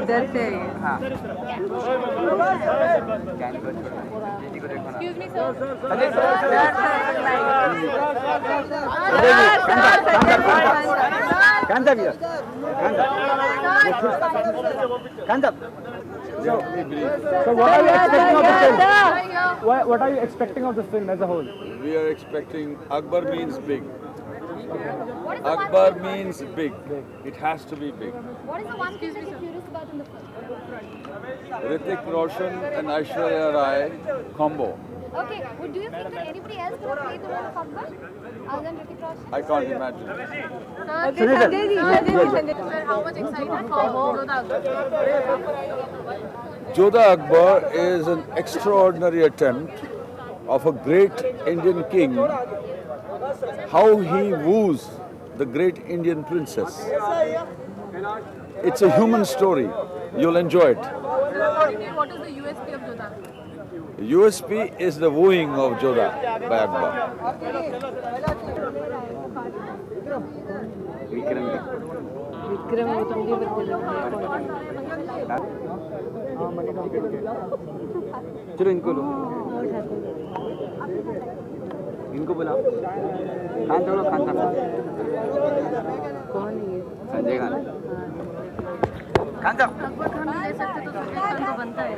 इधर से है ये। हाँ Excuse me, sir. So what are you expecting of the film? What are you expecting of the film as a whole? We are expecting Akbar means big. What is the Akbar one means big. It has to be big. What is the one thing that you're curious about in the film? Hrithik, Roshan and Aishwarya Rai combo. Okay, well, do you think that anybody else could have played the role of Akbar other than Hrithik Roshan? I can't imagine. Sir, how much excitement for Jodhaa Akbar? Jodhaa Akbar is an extraordinary attempt of a great Indian king, how he woos the great Indian princess. It's a human story. You'll enjoy it. What is the USP of Jodhaa? USP is the wooing of Jodhaa by Akbar. Vikram वो तो मुझे बता चलो इनको लो, इनको बुलाओ। खान छोड़ो, खान था कौन है ये? संजय खान। खान साहब अकबर खान ले सकते तो संजय खान तो बनता है।